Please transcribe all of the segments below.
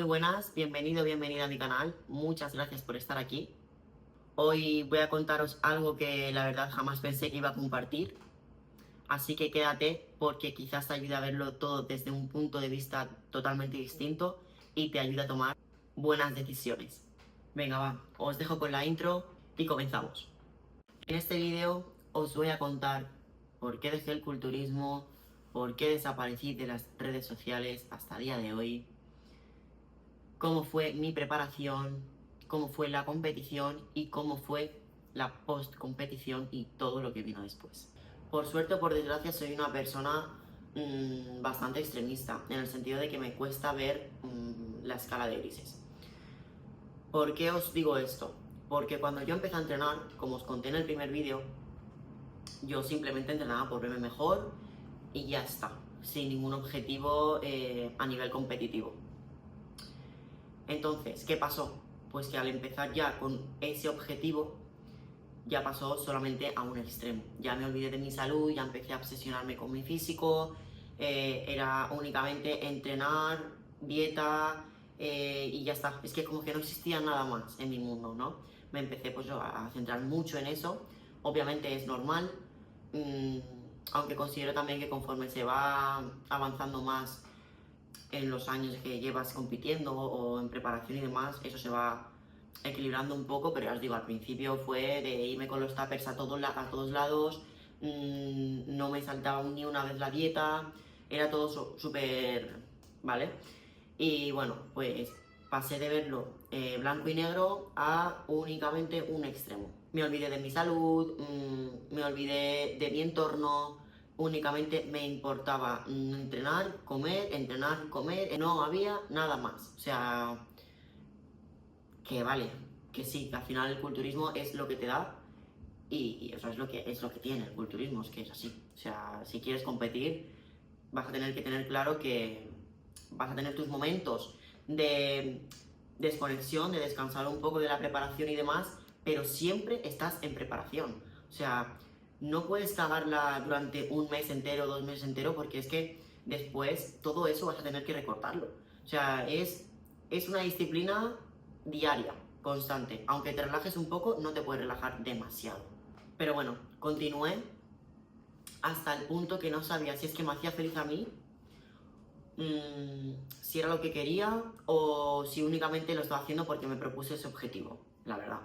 Muy buenas, bienvenido, bienvenida a mi canal. Muchas gracias por estar aquí. Hoy voy a contaros algo que la verdad jamás pensé que iba a compartir. Así que quédate porque quizás te ayude a verlo todo desde un punto de vista totalmente distinto y te ayude a tomar buenas decisiones. Venga, va, os dejo con la intro y comenzamos. En este vídeo os voy a contar por qué dejé el culturismo, por qué desaparecí de las redes sociales hasta el día de hoy, cómo fue mi preparación, cómo fue la competición y cómo fue la post-competición y todo lo que vino después. Por suerte o por desgracia soy una persona bastante extremista, en el sentido de que me cuesta ver la escala de grises. ¿Por qué os digo esto? Porque cuando yo empecé a entrenar, como os conté en el primer vídeo, yo simplemente entrenaba por verme mejor y ya está, sin ningún objetivo a nivel competitivo. Entonces, ¿qué pasó? Pues que al empezar ya con ese objetivo, ya pasó solamente a un extremo. Ya me olvidé de mi salud, ya empecé a obsesionarme con mi físico, era únicamente entrenar, dieta y ya está. Es que como que no existía nada más en mi mundo, ¿no? Me empecé pues yo a centrar mucho en eso. Obviamente es normal, mmm, aunque considero también que conforme se va avanzando más en los años que llevas compitiendo o en preparación y demás, eso se va equilibrando un poco, pero ya os digo, al principio fue de irme con los tuppers a todos lados, no me saltaba ni una vez la dieta, era todo súper, ¿vale? Y bueno, pues pasé de verlo blanco y negro a únicamente un extremo. Me olvidé de mi salud, me olvidé de mi entorno, únicamente me importaba entrenar, comer, no había nada más. O sea, que vale, que sí, que al final el culturismo es lo que te da y eso es lo que tiene el culturismo, es que es así. O sea, si quieres competir, vas a tener que tener claro que vas a tener tus momentos de desconexión, de descansar un poco de la preparación y demás, pero siempre estás en preparación. O sea, no puedes cagarla durante un mes entero, 2 meses enteros, porque es que después todo eso vas a tener que recortarlo. O sea, es una disciplina diaria, constante. Aunque te relajes un poco, no te puedes relajar demasiado. Pero bueno, continué hasta el punto que no sabía si es que me hacía feliz a mí, si era lo que quería o si únicamente lo estaba haciendo porque me propuse ese objetivo, la verdad.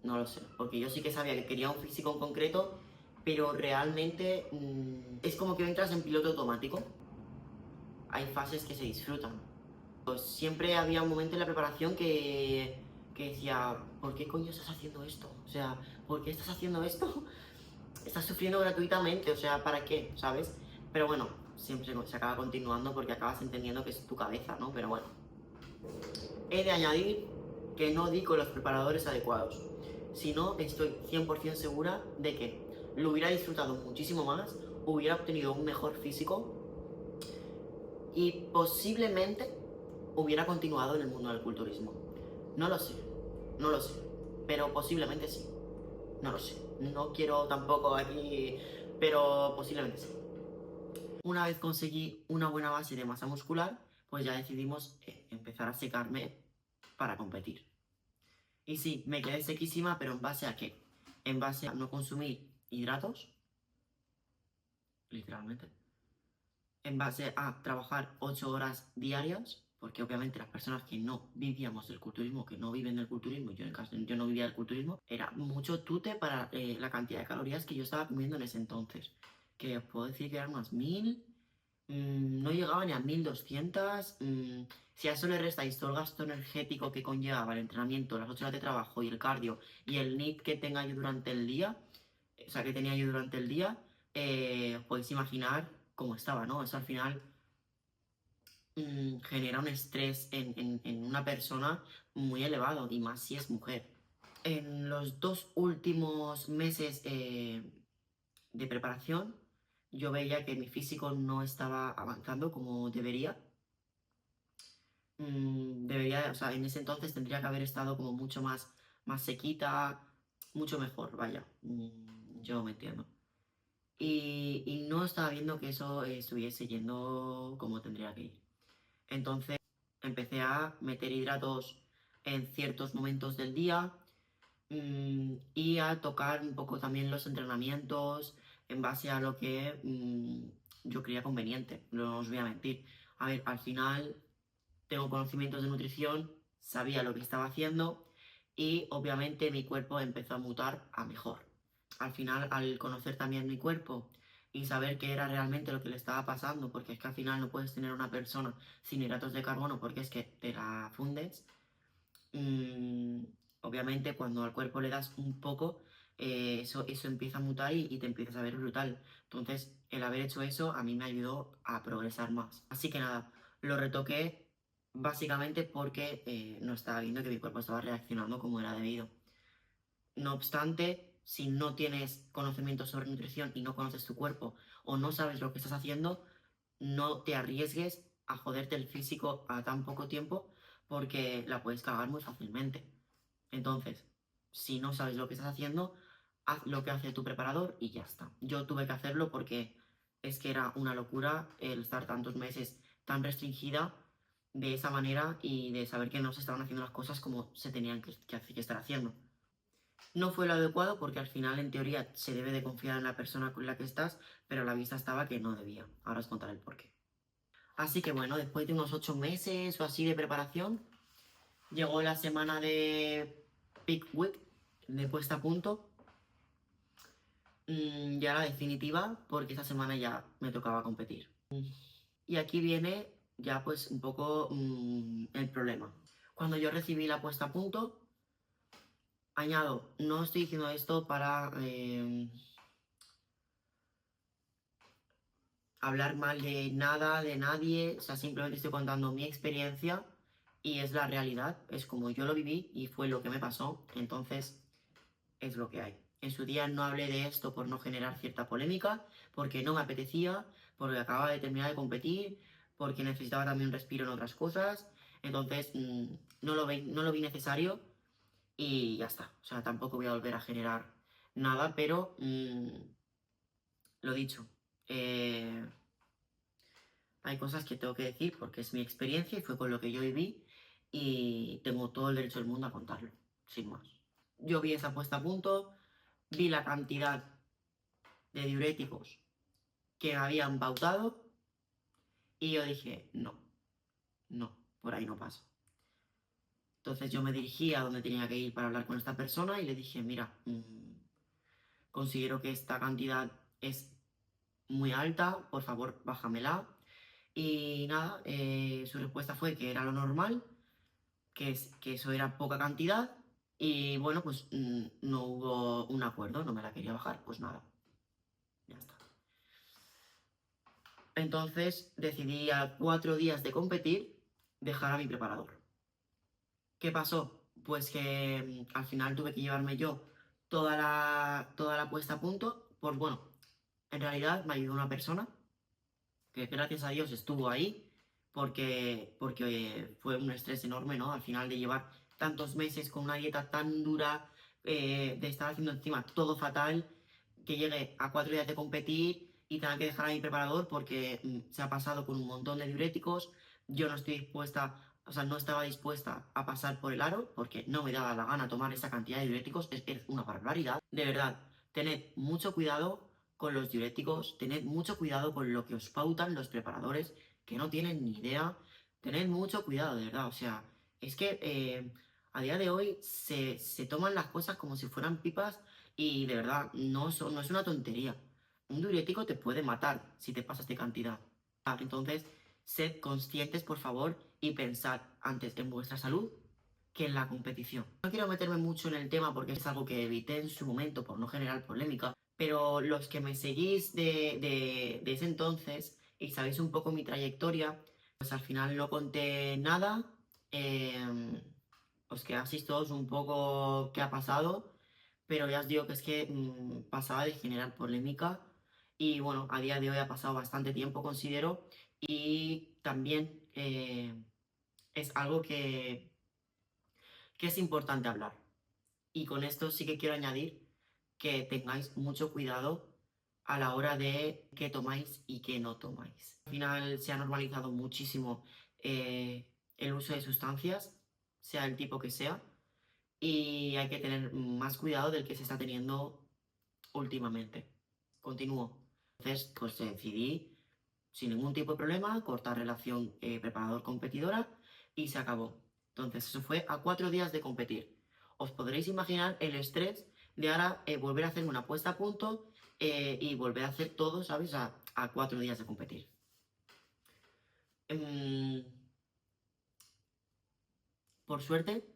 No lo sé, porque yo sí que sabía que quería un físico en concreto, pero realmente es como que entras en piloto automático. Hay fases que se disfrutan. Pues siempre había un momento en la preparación que decía, ¿por qué coño estás haciendo esto? O sea, ¿por qué estás haciendo esto? Estás sufriendo gratuitamente, o sea, ¿para qué? ¿Sabes? Pero bueno, siempre se acaba continuando porque acabas entendiendo que es tu cabeza, ¿no? Pero bueno. He de añadir que no di con los preparadores adecuados. Si no, estoy 100% segura de que lo hubiera disfrutado muchísimo más, hubiera obtenido un mejor físico y posiblemente hubiera continuado en el mundo del culturismo. No lo sé, no lo sé, pero posiblemente sí. No lo sé, no quiero tampoco aquí, pero posiblemente sí. Una vez conseguí una buena base de masa muscular, pues ya decidimos empezar a secarme para competir. Y sí, me quedé sequísima, pero ¿en base a qué? En base a no consumir hidratos, literalmente. En base a trabajar 8 horas diarias, porque obviamente las personas que no vivíamos del culturismo, que no viven del culturismo, yo en caso yo no vivía del culturismo, era mucho tute para la cantidad de calorías que yo estaba comiendo en ese entonces. Que os puedo decir que eran unas 1000, no llegaba ni a 1200. Si a eso le restáis todo el gasto energético que conlleva el entrenamiento, las 8 horas de trabajo y el cardio y el NEAT que tenga yo durante el día, o sea, que tenía yo durante el día, podéis imaginar cómo estaba, ¿no? Eso al final genera un estrés en una persona muy elevado y más si es mujer. En los 2 últimos meses de preparación, yo veía que mi físico no estaba avanzando como debería. Debería, o sea, en ese entonces tendría que haber estado como mucho más sequita, mucho mejor, vaya, yo me entiendo. Y no estaba viendo que eso estuviese yendo como tendría que ir. Entonces empecé a meter hidratos en ciertos momentos del día, y a tocar un poco también los entrenamientos en base a lo que yo creía conveniente, no os voy a mentir. A ver, al final tengo conocimientos de nutrición, sabía lo que estaba haciendo y obviamente mi cuerpo empezó a mutar a mejor. Al final, al conocer también mi cuerpo y saber qué era realmente lo que le estaba pasando, porque es que al final no puedes tener una persona sin hidratos de carbono porque es que te la fundes. mm, Obviamente cuando al cuerpo le das un poco, eso empieza a mutar y te empiezas a ver brutal. Entonces, el haber hecho eso a mí me ayudó a progresar más. Así que nada, lo retoqué básicamente porque no estaba viendo que mi cuerpo estaba reaccionando como era debido. No obstante, si no tienes conocimiento sobre nutrición y no conoces tu cuerpo o no sabes lo que estás haciendo, no te arriesgues a joderte el físico a tan poco tiempo porque la puedes cagar muy fácilmente. Entonces, si no sabes lo que estás haciendo, haz lo que hace tu preparador y ya está. Yo tuve que hacerlo porque es que era una locura el estar tantos meses tan restringida de esa manera y de saber que no se estaban haciendo las cosas como se tenían que estar haciendo. No fue lo adecuado porque al final, en teoría, se debe de confiar en la persona con la que estás, pero a la vista estaba que no debía. Ahora os contaré el porqué. Así que bueno, después de unos 8 meses o así de preparación, llegó la semana de Peak Week, de puesta a punto, ya la definitiva, porque esta semana ya me tocaba competir. Y aquí viene ya pues un poco el problema. Cuando yo recibí la puesta a punto, añado, no estoy diciendo esto para hablar mal de nada, de nadie, o sea, simplemente estoy contando mi experiencia y es la realidad, es como yo lo viví y fue lo que me pasó, entonces es lo que hay. En su día no hablé de esto por no generar cierta polémica, porque no me apetecía, porque acababa de terminar de competir, porque necesitaba también un respiro en otras cosas, entonces no lo vi necesario y ya está. O sea, tampoco voy a volver a generar nada, pero lo dicho. Hay cosas que tengo que decir porque es mi experiencia y fue con lo que yo viví y tengo todo el derecho del mundo a contarlo, sin más. Yo vi esa puesta a punto, vi la cantidad de diuréticos que me habían pautado y yo dije, no, no, por ahí no paso. Entonces yo me dirigí a donde tenía que ir para hablar con esta persona y le dije, mira, considero que esta cantidad es muy alta, por favor, bájamela. Y nada, su respuesta fue que era lo normal, que eso era poca cantidad y bueno, pues no hubo un acuerdo, no me la quería bajar, pues nada, ya está. Entonces decidí a 4 días de competir dejar a mi preparador. ¿Qué pasó? Pues que al final tuve que llevarme yo toda la puesta a punto, pues bueno, en realidad me ayudó una persona que gracias a Dios estuvo ahí, porque fue un estrés enorme, ¿no? Al final de llevar tantos meses con una dieta tan dura, de estar haciendo encima todo fatal, que llegue a 4 días de competir y tenga que dejar a mi preparador porque se ha pasado con un montón de diuréticos, yo no estoy dispuesta, o sea, no estaba dispuesta a pasar por el aro porque no me daba la gana tomar esa cantidad de diuréticos, es una barbaridad. De verdad, tened mucho cuidado con los diuréticos, tened mucho cuidado con lo que os pautan los preparadores que no tienen ni idea. Tened mucho cuidado, de verdad. O sea, es que a día de hoy se toman las cosas como si fueran pipas y de verdad no es una tontería. Un diurético te puede matar si te pasas de cantidad. Entonces, sed conscientes, por favor, y pensad antes en vuestra salud que en la competición. No quiero meterme mucho en el tema porque es algo que evité en su momento por no generar polémica, pero los que me seguís de ese entonces y sabéis un poco mi trayectoria, pues al final no conté nada, os quedasteis todos un poco qué ha pasado, pero ya os digo que es que pasaba de generar polémica y bueno, a día de hoy ha pasado bastante tiempo, considero, y también es algo que es importante hablar. Y con esto sí que quiero añadir que tengáis mucho cuidado a la hora de qué tomáis y qué no tomáis. Al final se ha normalizado muchísimo el uso de sustancias, sea el tipo que sea, y hay que tener más cuidado del que se está teniendo últimamente. Continúo. Entonces, pues decidí, sin ningún tipo de problema, cortar relación preparador-competidora y se acabó. Entonces, eso fue a 4 días de competir. Os podréis imaginar el estrés de ahora volver a hacer una puesta a punto y volver a hacer todo, ¿sabes? A 4 días de competir. Por suerte,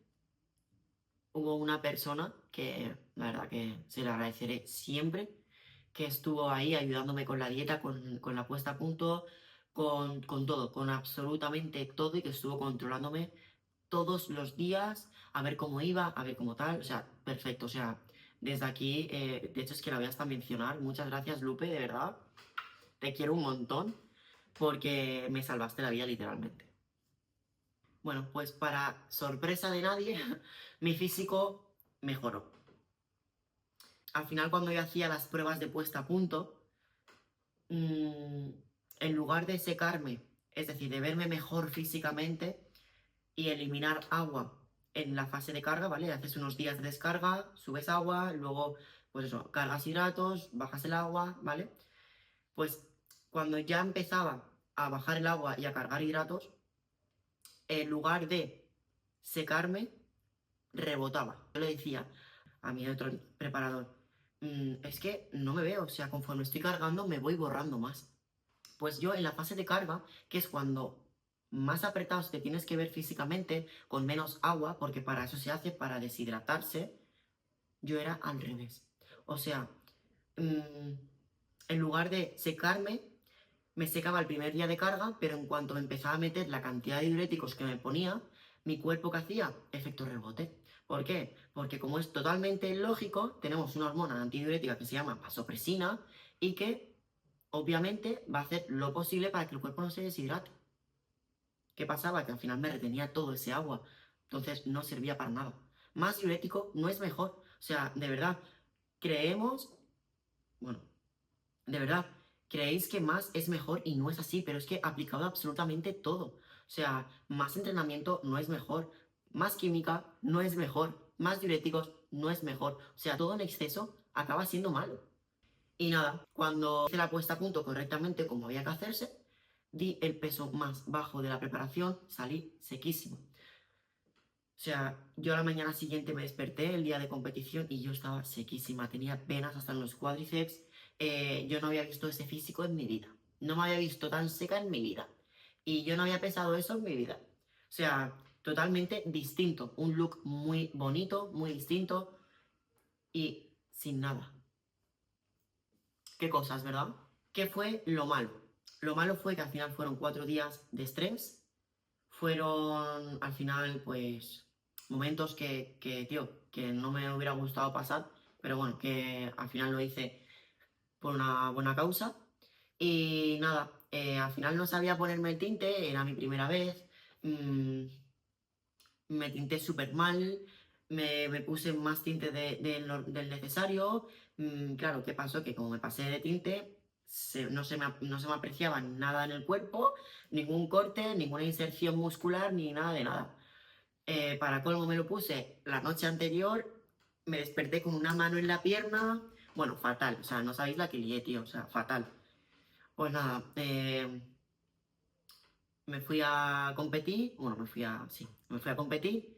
hubo una persona que, la verdad que se le agradeceré siempre, que estuvo ahí ayudándome con la dieta, con la puesta a punto, con todo, con absolutamente todo y que estuvo controlándome todos los días, a ver cómo iba, a ver cómo tal, o sea, perfecto, o sea, desde aquí, de hecho es que la voy hasta mencionar, muchas gracias Lupe, de verdad, te quiero un montón, porque me salvaste la vida literalmente. Bueno, pues para sorpresa de nadie, mi físico mejoró. Al final, cuando yo hacía las pruebas de puesta a punto, en lugar de secarme, es decir, de verme mejor físicamente y eliminar agua en la fase de carga, ¿vale? Haces unos días de descarga, subes agua, luego, pues eso, cargas hidratos, bajas el agua, ¿vale? Pues cuando ya empezaba a bajar el agua y a cargar hidratos, en lugar de secarme, rebotaba. Yo le decía a mi otro preparador, es que no me veo, o sea, conforme estoy cargando me voy borrando más. Pues yo en la fase de carga, que es cuando más apretados te tienes que ver físicamente, con menos agua, porque para eso se hace, para deshidratarse, yo era al revés. O sea, en lugar de secarme, me secaba el primer día de carga, pero en cuanto me empezaba a meter la cantidad de diuréticos que me ponía, mi cuerpo, ¿qué hacía? Efecto rebote. ¿Por qué? Porque como es totalmente lógico, tenemos una hormona antidiurética que se llama vasopresina y que obviamente va a hacer lo posible para que el cuerpo no se deshidrate. ¿Qué pasaba? Que al final me retenía todo ese agua, entonces no servía para nada. Más diurético no es mejor. O sea, de verdad, creemos, bueno, de verdad, creéis que más es mejor y no es así, pero es que aplicado a absolutamente todo. O sea, más entrenamiento no es mejor, más química no es mejor, más diuréticos no es mejor. O sea, todo en exceso acaba siendo malo. Y nada, cuando hice la puesta a punto correctamente como había que hacerse, di el peso más bajo de la preparación, salí sequísimo. O sea, yo a la mañana siguiente me desperté el día de competición y yo estaba sequísima, tenía venas hasta en los cuádriceps, yo no había visto ese físico en mi vida, no me había visto tan seca en mi vida y yo no había pensado eso en mi vida. O sea, totalmente distinto, un look muy bonito, muy distinto y sin nada. ¿Qué cosas, verdad? ¿Qué fue lo malo? Lo malo fue que al final fueron 4 días de estrés, fueron al final pues momentos tío, que no me hubiera gustado pasar, pero bueno, que al final lo hice por una buena causa. Y nada, al final no sabía ponerme el tinte, era mi primera vez, mm, me tinté súper mal, me puse más tinte del necesario. Claro, ¿qué pasó? Que como me pasé de tinte, no se me apreciaba nada en el cuerpo, ningún corte, ninguna inserción muscular, ni nada de nada. Para colmo me lo puse la noche anterior, me desperté con una mano en la pierna, bueno, fatal, o sea, no sabéis la que lié, tío, o sea, fatal. Pues nada, me fui a competir, bueno, sí, me fui a competir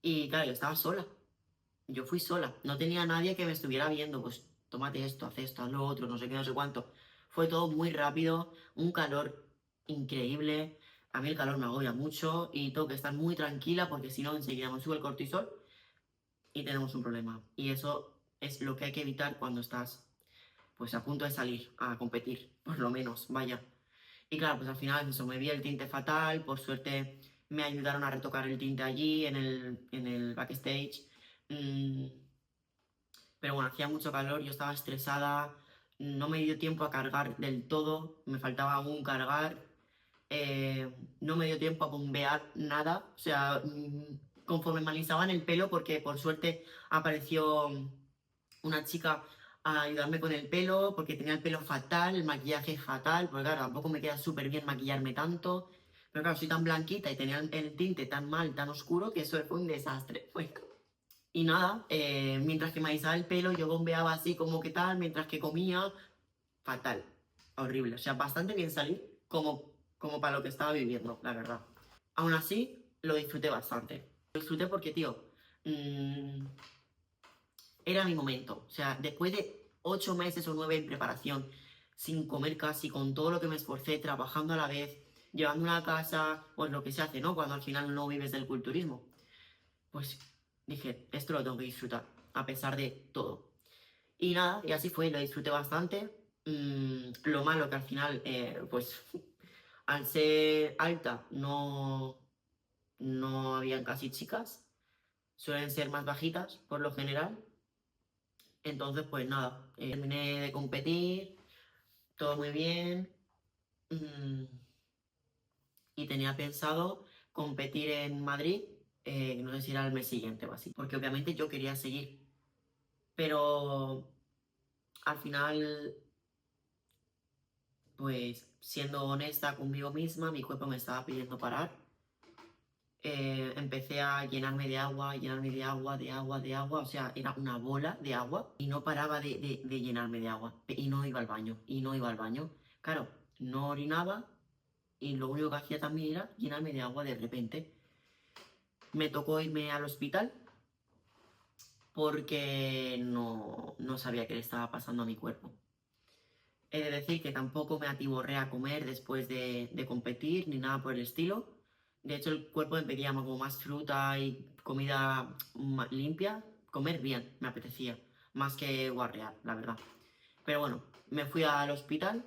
y claro, yo estaba sola, yo fui sola, no tenía nadie que me estuviera viendo, pues tómate esto, haz lo otro, no sé qué, no sé cuánto. Fue todo muy rápido, un calor increíble, a mí el calor me agobia mucho y tengo que estar muy tranquila porque si no enseguida me sube el cortisol y tenemos un problema. Y eso es lo que hay que evitar cuando estás pues a punto de salir a competir, por lo menos, vaya. Y claro, pues al final eso, me vi el tinte fatal, por suerte me ayudaron a retocar el tinte allí, en el backstage. Mm, pero bueno, hacía mucho calor, yo estaba estresada, no me dio tiempo a cargar del todo, me faltaba aún cargar, no me dio tiempo a bombear nada, o sea, conforme me alisaban el pelo, porque por suerte apareció una chica a ayudarme con el pelo, porque tenía el pelo fatal, el maquillaje fatal, porque claro, tampoco me queda súper bien maquillarme tanto. Pero claro, soy tan blanquita y tenía el tinte tan mal, tan oscuro, que eso fue un desastre. Y nada, mientras que me alisaba el pelo, yo bombeaba así como que tal, mientras que comía, fatal, horrible. O sea, bastante bien salí como para lo que estaba viviendo, la verdad. Aún así, lo disfruté bastante. Lo disfruté porque, tío, mmm, era mi momento. O sea, después de 8 meses o 9 en preparación, sin comer casi, con todo lo que me esforcé, trabajando a la vez, llevando una casa, pues lo que se hace, ¿no? Cuando al final no vives del culturismo. Pues dije, esto lo tengo que disfrutar, a pesar de todo. Y nada, y así fue, lo disfruté bastante. Lo malo que al final, pues, al ser alta, no habían casi chicas. Suelen ser más bajitas, por lo general. Entonces, pues nada, terminé de competir, todo muy bien. mm, y tenía pensado competir en Madrid, no sé si era el mes siguiente o así, porque obviamente yo quería seguir. Pero al final, pues siendo honesta conmigo misma, mi cuerpo me estaba pidiendo parar. Empecé a llenarme de agua, llenarme de agua, de agua, de agua, o sea, era una bola de agua y no paraba de llenarme de agua. Y no iba al baño, y no iba al baño. Claro, no orinaba y lo único que hacía también era llenarme de agua de repente. Me tocó irme al hospital porque no sabía qué le estaba pasando a mi cuerpo. He de decir que tampoco me atiborré a comer después de competir ni nada por el estilo. De hecho, el cuerpo me pedía como más fruta y comida limpia. Comer bien, me apetecía, más que guarrear, la verdad. Pero bueno, me fui al hospital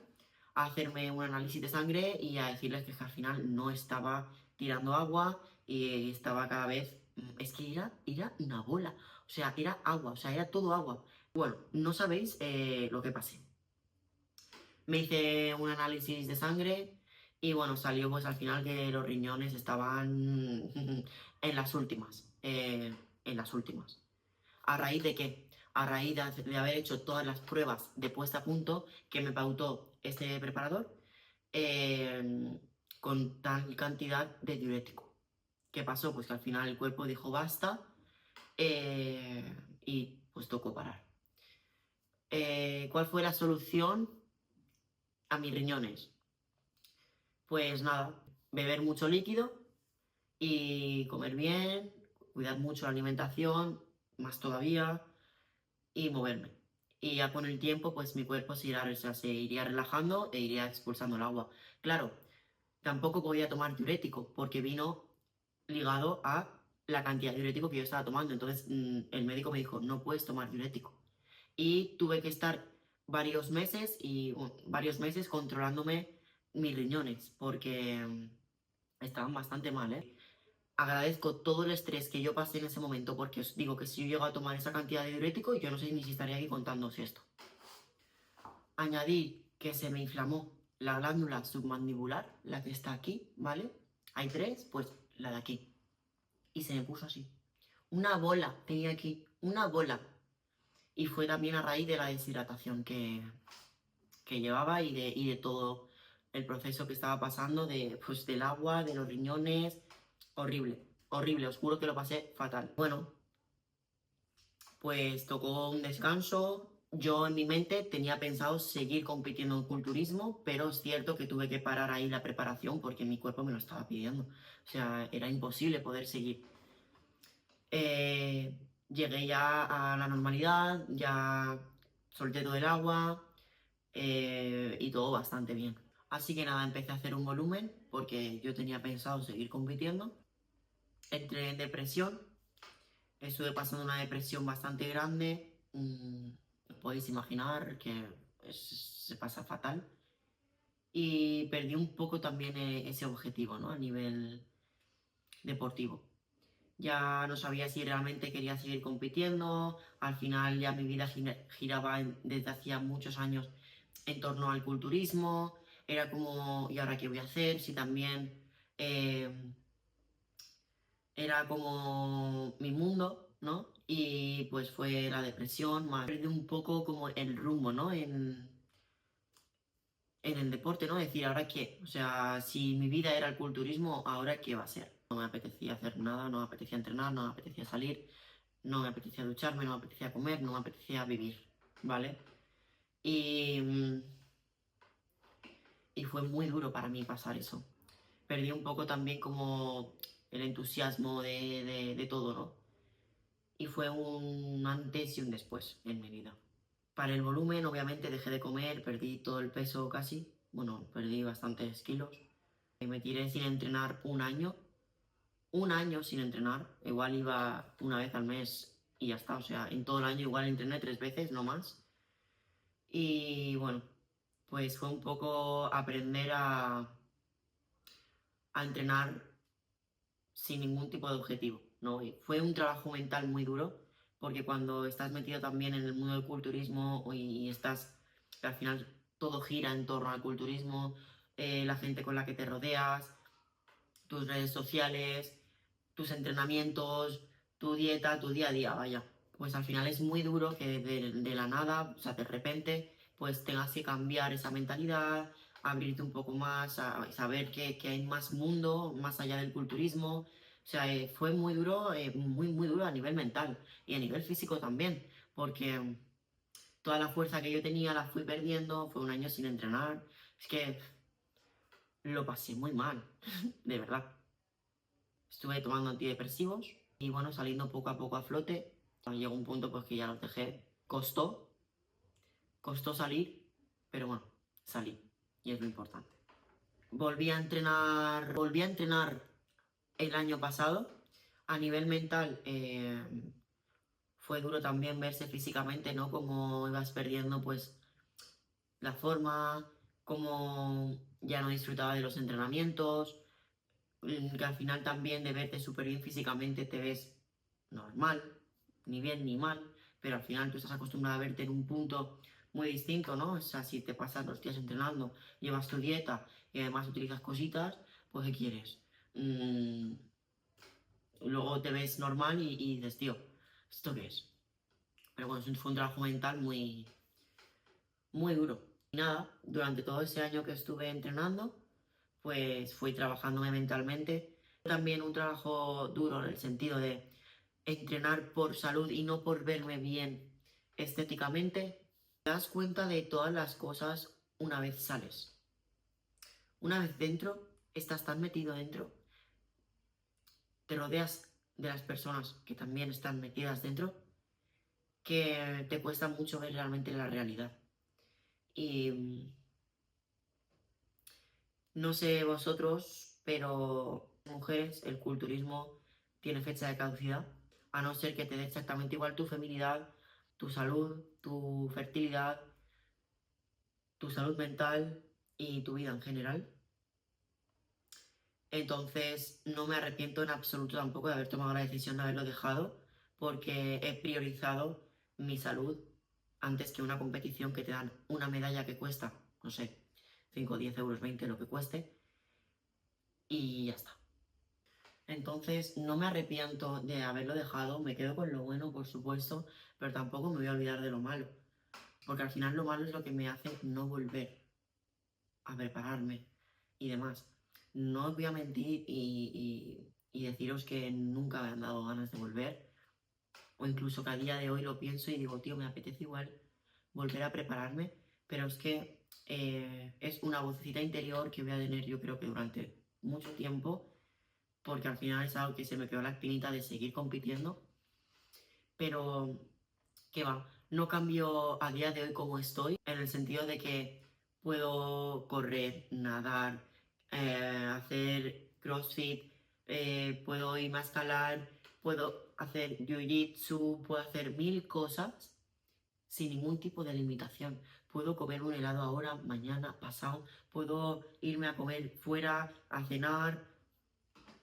a hacerme un análisis de sangre y a decirles que al final no estaba tirando agua y estaba cada vez... Es que era una bola, o sea, era agua, o sea, era todo agua. Bueno, no sabéis lo que pasé. Me hice un análisis de sangre y bueno, salió pues al final que los riñones estaban en las últimas. En las últimas. ¿A raíz de qué? A raíz de haber hecho todas las pruebas de puesta a punto que me pautó este preparador con tal cantidad de diurético. ¿Qué pasó? Pues que al final el cuerpo dijo basta eh, y pues tocó parar. ¿Cuál fue la solución a mis riñones? Pues nada, beber mucho líquido y comer bien, cuidar mucho la alimentación, más todavía, y moverme. Y ya con el tiempo, pues mi cuerpo se iría relajando e iría expulsando el agua. Claro, tampoco podía tomar diurético porque vino ligado a la cantidad de diurético que yo estaba tomando. Entonces el médico me dijo, no puedes tomar diurético. Y tuve que estar varios meses controlándome mis riñones porque estaban bastante mal, ¿eh? Agradezco todo el estrés que yo pasé en ese momento porque os digo que si yo llego a tomar esa cantidad de diurético, yo no sé ni si estaría aquí contándoos esto. Añadí que se me inflamó la glándula submandibular, la que está aquí, ¿vale? Hay tres, pues la de aquí. Y se me puso así. Una bola tenía aquí, una bola. Y fue también a raíz de la deshidratación que llevaba y de todo el proceso que estaba pasando, pues, del agua, de los riñones. Horrible, horrible, os juro que lo pasé fatal. Bueno, pues tocó un descanso. Yo en mi mente tenía pensado seguir compitiendo en culturismo, pero es cierto que tuve que parar ahí la preparación porque mi cuerpo me lo estaba pidiendo. O sea, era imposible poder seguir. Eh, Llegué ya a la normalidad, ya solté todo el agua y todo bastante bien. Así que nada, empecé a hacer un volumen porque yo tenía pensado seguir compitiendo. Entré en depresión, estuve pasando una depresión bastante grande. Os podéis imaginar que se pasa fatal. Y perdí un poco también ese objetivo, ¿no? A nivel deportivo. Ya no sabía si realmente quería seguir compitiendo. Al final ya mi vida giraba desde hacía muchos años en torno al culturismo. Era como, ¿y ahora qué voy a hacer? Si también eh, era como mi mundo, ¿no? Y pues fue la depresión, más perdí un poco como el rumbo, ¿no? en el deporte, ¿no? Decir, ¿ahora qué? O sea, si mi vida era el culturismo, ¿ahora qué va a ser? No me apetecía hacer nada, no me apetecía entrenar, no me apetecía salir, no me apetecía ducharme, no me apetecía comer, no me apetecía vivir, ¿vale? Y, y fue muy duro para mí pasar eso. Perdí un poco también como el entusiasmo de todo, ¿no? Y fue un antes y un después en mi vida. Para el volumen, obviamente, dejé de comer, perdí todo el peso casi. Bueno, perdí bastantes kilos. Y me tiré sin entrenar un año sin entrenar. Igual iba una vez al mes y ya está. O sea, en todo el año igual entrené 3 veces, no más. Y bueno, pues fue un poco aprender a entrenar sin ningún tipo de objetivo, ¿no? Y fue un trabajo mental muy duro, porque cuando estás metido también en el mundo del culturismo y estás, al final todo gira en torno al culturismo, la gente con la que te rodeas, tus redes sociales, tus entrenamientos, tu dieta, tu día a día, vaya. Pues al final es muy duro que de la nada, o sea, de repente, pues tengas que cambiar esa mentalidad, abrirte un poco más, a saber que hay más mundo, más allá del culturismo. O sea, fue muy duro, muy duro a nivel mental y a nivel físico también, porque toda la fuerza que yo tenía la fui perdiendo, fue un año sin entrenar. Es que lo pasé muy mal, de verdad. Estuve tomando antidepresivos y bueno, saliendo poco a poco a flote. Llegó un punto pues que ya los dejé. Costó salir, pero bueno, salí y es lo importante. Volví a entrenar el año pasado. A nivel mental fue duro también verse físicamente, ¿no? Como ibas perdiendo pues la forma, como ya no disfrutaba de los entrenamientos, que al final también de verte súper bien físicamente te ves normal, ni bien ni mal, pero al final tú estás acostumbrado a verte en un punto muy distinto, ¿no? O sea, si te pasas los días entrenando, llevas tu dieta y además utilizas cositas, pues ¿qué quieres? Mm, luego te ves normal y dices, tío, ¿esto qué es? Pero bueno, fue un trabajo mental muy duro. Y nada, durante todo ese año que estuve entrenando, pues fui trabajándome mentalmente. También un trabajo duro en el sentido de entrenar por salud y no por verme bien estéticamente. Te das cuenta de todas las cosas una vez sales. Una vez dentro, estás tan metido dentro, te rodeas de las personas que también están metidas dentro, que te cuesta mucho ver realmente la realidad. Y no sé vosotros, pero mujeres, el culturismo tiene fecha de caducidad, a no ser que te dé exactamente igual tu feminidad, tu salud, tu fertilidad, tu salud mental y tu vida en general. Entonces, no me arrepiento en absoluto tampoco de haber tomado la decisión de haberlo dejado, porque he priorizado mi salud antes que una competición que te dan una medalla que cuesta, no sé, 5, 10 euros, 20, lo que cueste, y ya está. Entonces, no me arrepiento de haberlo dejado, me quedo con lo bueno, por supuesto, pero tampoco me voy a olvidar de lo malo, porque al final lo malo es lo que me hace no volver a prepararme y demás. No os voy a mentir y deciros que nunca me han dado ganas de volver, o incluso que a día de hoy lo pienso y digo, tío, me apetece igual volver a prepararme, pero es que es una vocecita interior que voy a tener yo creo que durante mucho tiempo, porque al final es algo que se me quedó la espinita de seguir compitiendo, pero que va, no cambio a día de hoy como estoy, en el sentido de que puedo correr, nadar, hacer CrossFit, puedo irme a escalar, puedo hacer jiu-jitsu, puedo hacer mil cosas sin ningún tipo de limitación. Puedo comer un helado ahora, mañana, pasado, puedo irme a comer fuera, a cenar,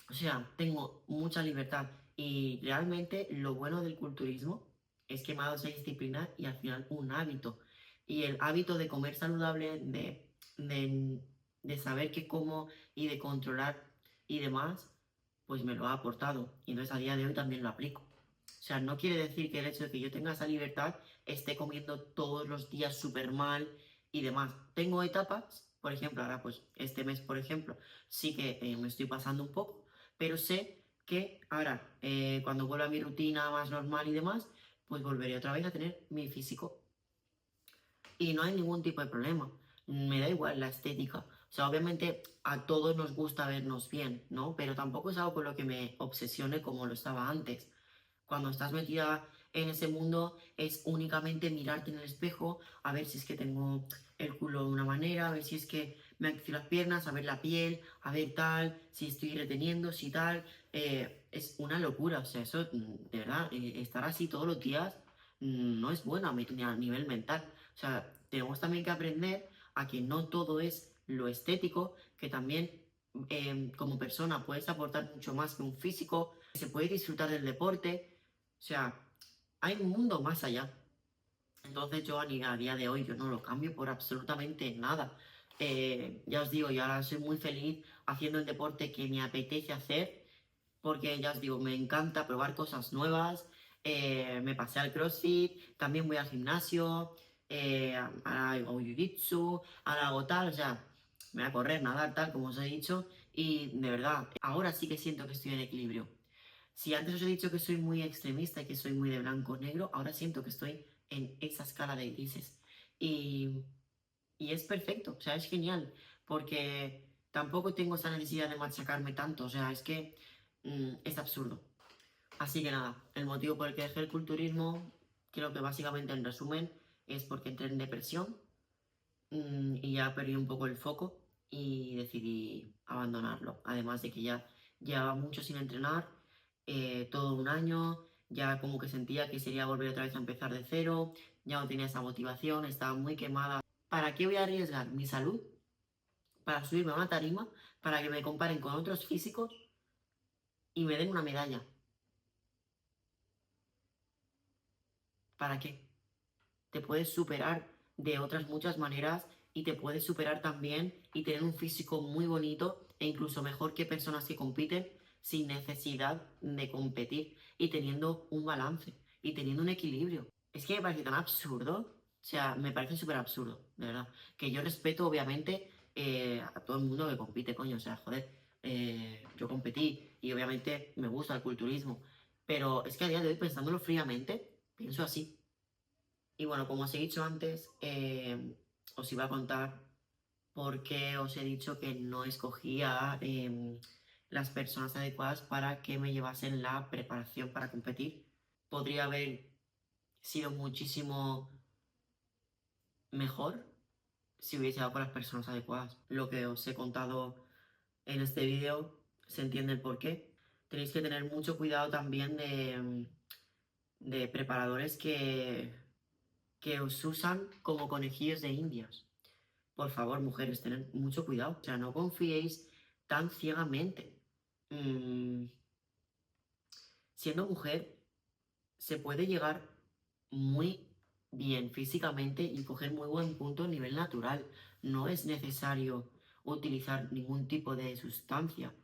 o sea, tengo mucha libertad y realmente lo bueno del culturismo es que me ha dado esa disciplina y al final un hábito. Y el hábito de comer saludable, de, de saber qué como y de controlar y demás, pues me lo ha aportado. Y entonces a día de hoy también lo aplico. O sea, no quiere decir que el hecho de que yo tenga esa libertad esté comiendo todos los días súper mal y demás. Tengo etapas Por ejemplo, ahora pues este mes, por ejemplo, sí que me estoy pasando un poco, pero sé que ahora, cuando vuelva a mi rutina más normal y demás, pues volveré otra vez a tener mi físico y no hay ningún tipo de problema. Me da igual la estética. O sea, obviamente a todos nos gusta vernos bien, ¿no? Pero tampoco es algo con lo que me obsesione como lo estaba antes. Cuando estás metida en ese mundo es únicamente mirarte en el espejo, a ver si es que tengo el culo de una manera, a ver si es que me han crecido las piernas, a ver la piel, a ver tal, si estoy reteniendo, si tal. Es una locura, o sea, eso, de verdad, estar así todos los días no es bueno a nivel mental. O sea, tenemos también que aprender a que no todo es lo estético, que también como persona puedes aportar mucho más que un físico, se puede disfrutar del deporte, o sea, hay un mundo más allá. Entonces yo a día de hoy yo no lo cambio por absolutamente nada. Ya os digo, yo ahora soy muy feliz haciendo el deporte que me apetece hacer, porque ya os digo, me encanta probar cosas nuevas. Me pasé al CrossFit, también voy al gimnasio, ahora hago jiu-jitsu, ahora hago tal, o sea, me voy a correr, nadar, tal, como os he dicho, y de verdad, ahora sí que siento que estoy en equilibrio. Si antes os he dicho que soy muy extremista y que soy muy de blanco-negro, ahora siento que estoy en esa escala de grises. Y, y es perfecto, o sea, es genial, porque tampoco tengo esa necesidad de machacarme tanto, o sea, es que es absurdo. Así que nada, el motivo por el que dejé el culturismo, creo que básicamente en resumen, es porque entré en depresión y ya perdí un poco el foco y decidí abandonarlo. Además de que ya llevaba mucho sin entrenar, todo un año, ya como que sentía que sería volver otra vez a empezar de cero, ya no tenía esa motivación, estaba muy quemada. ¿Para qué voy a arriesgar mi salud para subirme a una tarima, para que me comparen con otros físicos y me den una medalla? ¿Para qué? Te puedes superar de otras muchas maneras y te puedes superar también y tener un físico muy bonito e incluso mejor que personas que compiten sin necesidad de competir y teniendo un balance y teniendo un equilibrio. Es que me parece tan absurdo, o sea, me parece súper absurdo, de verdad. Que yo respeto, obviamente, a todo el mundo que compite, coño, o sea, joder, yo competí y obviamente me gusta el culturismo, pero es que a día de hoy, pensándolo fríamente, pienso así. Y bueno, como os he dicho antes, os iba a contar por qué os he dicho que no escogía las personas adecuadas para que me llevasen la preparación para competir. Podría haber sido muchísimo mejor si hubiese dado con las personas adecuadas. Lo que os he contado en este vídeo se entiende el por qué. Tenéis que tener mucho cuidado también de preparadores que os usan como conejillos de indias. Por favor, mujeres, tened mucho cuidado. O sea, no confiéis tan ciegamente. Mm, Siendo mujer, se puede llegar muy bien físicamente y coger muy buen punto a nivel natural. No es necesario utilizar ningún tipo de sustancia.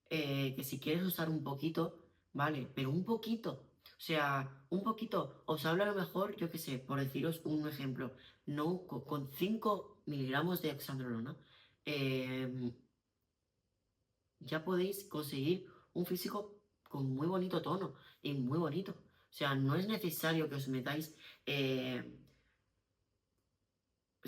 Que si quieres usar un poquito, vale, pero un poquito. O sea, un poquito. Os habla a lo mejor, yo qué sé, por deciros un ejemplo, no con 5 miligramos de oxandrolona, em, ya podéis conseguir un físico con muy bonito tono y muy bonito. O sea, no es necesario que os metáis. Es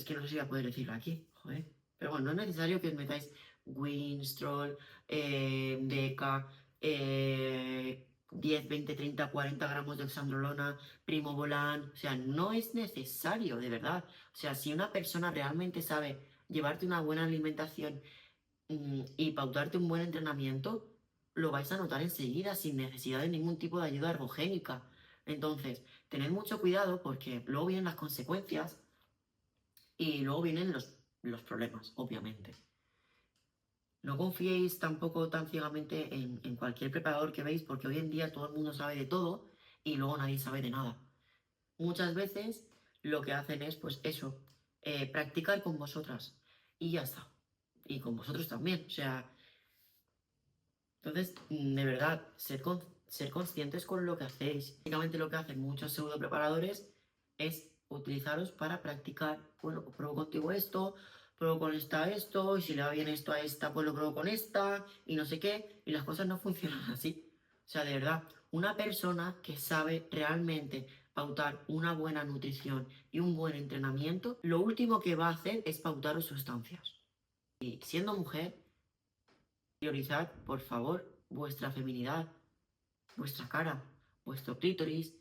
que no sé si voy a poder decirlo aquí, joder. Pero bueno, no es necesario que os metáis Winstrol, Deca, 10, 20, 30, 40 gramos de oxandrolona, Primobolan. O sea, no es necesario, de verdad. O sea, si una persona realmente sabe llevarte una buena alimentación y pautarte un buen entrenamiento, lo vais a notar enseguida sin necesidad de ningún tipo de ayuda ergogénica. Entonces, tened mucho cuidado porque luego vienen las consecuencias y luego vienen los problemas, obviamente. No confiéis tampoco tan ciegamente en cualquier preparador que veis, porque hoy en día todo el mundo sabe de todo y luego nadie sabe de nada. Muchas veces lo que hacen es, pues eso, practicar con vosotras y ya está. Y con vosotros también. O sea, entonces, de verdad, ser conscientes con lo que hacéis. Básicamente lo que hacen muchos pseudo preparadores es utilizaros para practicar, bueno, pues pruebo contigo esto, pruebo con esta esto, y si le va bien esto a esta, pues lo pruebo con esta, y no sé qué, y las cosas no funcionan así. O sea, de verdad, una persona que sabe realmente pautar una buena nutrición y un buen entrenamiento, lo último que va a hacer es pautaros sustancias. Y siendo mujer, priorizad, por favor, vuestra feminidad, vuestra cara, vuestro clítoris,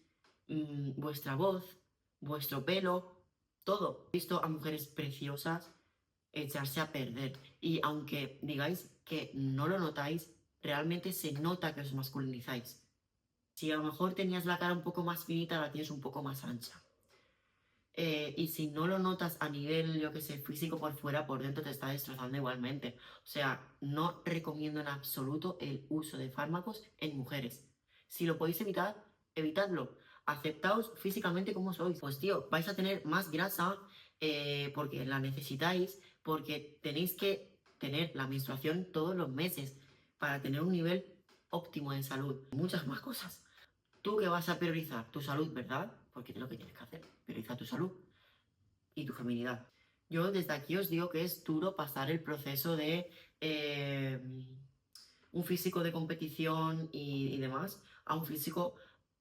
vuestra voz, vuestro pelo, todo. He visto a mujeres preciosas echarse a perder. Y aunque digáis que no lo notáis, realmente se nota que os masculinizáis. Si a lo mejor tenías la cara un poco más finita, la tienes un poco más ancha. Y si no lo notas a nivel, yo que sé, físico por fuera, por dentro te está destrozando igualmente. O sea, no recomiendo en absoluto el uso de fármacos en mujeres. Si lo podéis evitar, evitadlo. Aceptaos físicamente como sois. Pues tío, vais a tener más grasa porque la necesitáis, porque tenéis que tener la menstruación todos los meses para tener un nivel óptimo de salud. Muchas más cosas. Tú que vas a priorizar tu salud, ¿verdad? Porque es lo que tienes que hacer, priorizar tu salud y tu feminidad. Yo desde aquí os digo que es duro pasar el proceso de un físico de competición y demás a un físico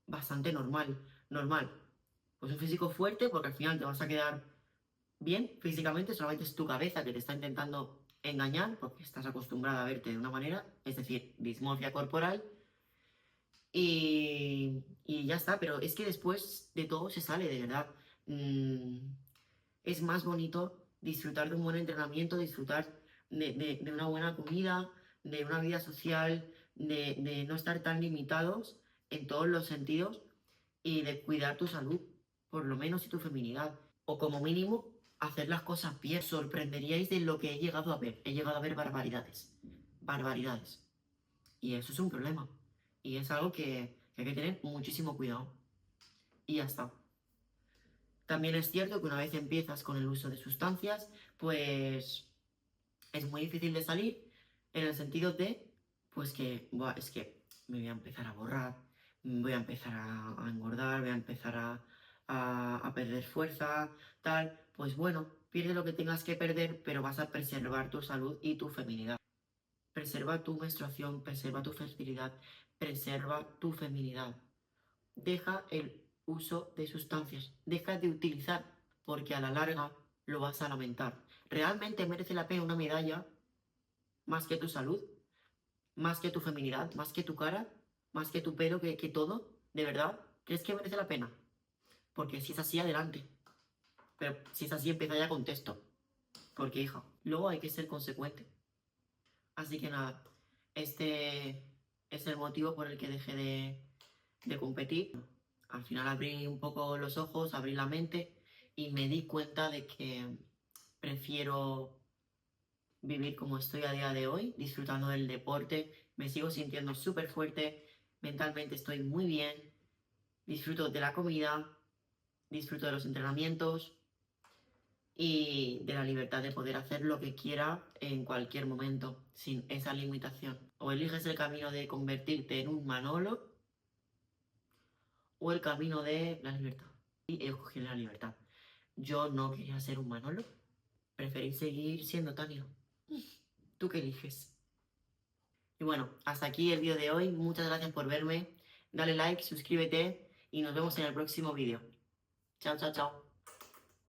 bastante normal. Pues un físico fuerte porque al final te vas a quedar bien físicamente, solamente es tu cabeza que te está intentando engañar porque estás acostumbrada a verte de una manera, es decir, dismorfia corporal, y ya está, pero es que después de todo se sale, de verdad. Mm, es más bonito disfrutar de un buen entrenamiento, disfrutar de una buena comida, de una vida social, de no estar tan limitados en todos los sentidos y de cuidar tu salud, por lo menos y tu feminidad. O como mínimo, hacer las cosas bien. Sorprenderíais de lo que he llegado a ver. He llegado a ver barbaridades. Barbaridades. Y eso es un problema. Y es algo que hay que tener muchísimo cuidado. Y ya está. También es cierto que una vez empiezas con el uso de sustancias, pues es muy difícil de salir en el sentido de, pues que, buah, es que me voy a empezar a borrar, voy a empezar a engordar, voy a empezar a perder fuerza, tal. Pues bueno, pierde lo que tengas que perder, pero vas a preservar tu salud y tu feminidad. Preserva tu menstruación, preserva tu fertilidad, preserva tu feminidad. Deja el uso de sustancias, deja de utilizar, porque a la larga lo vas a lamentar. ¿Realmente merece la pena una medalla más que tu salud, más que tu feminidad, más que tu cara, más que tu pelo, que todo? ¿De verdad? ¿Crees que merece la pena? Porque si es así, adelante. Pero si es así, empieza ya con texto. Porque, hija, luego hay que ser consecuente. Así que nada, este es el motivo por el que dejé de competir. Al final abrí un poco los ojos, abrí la mente y me di cuenta de que prefiero vivir como estoy a día de hoy, disfrutando del deporte. Me sigo sintiendo súper fuerte, mentalmente estoy muy bien, disfruto de la comida, disfruto de los entrenamientos y de la libertad de poder hacer lo que quiera en cualquier momento, sin esa limitación. O eliges el camino de convertirte en un Manolo o el camino de la libertad. Y escogí la libertad. Yo no quería ser un Manolo, preferí seguir siendo Tania. ¿Tú qué eliges? Y bueno, hasta aquí el vídeo de hoy. Muchas gracias por verme. Dale like, suscríbete y nos vemos en el próximo vídeo. Chao, chao, chao.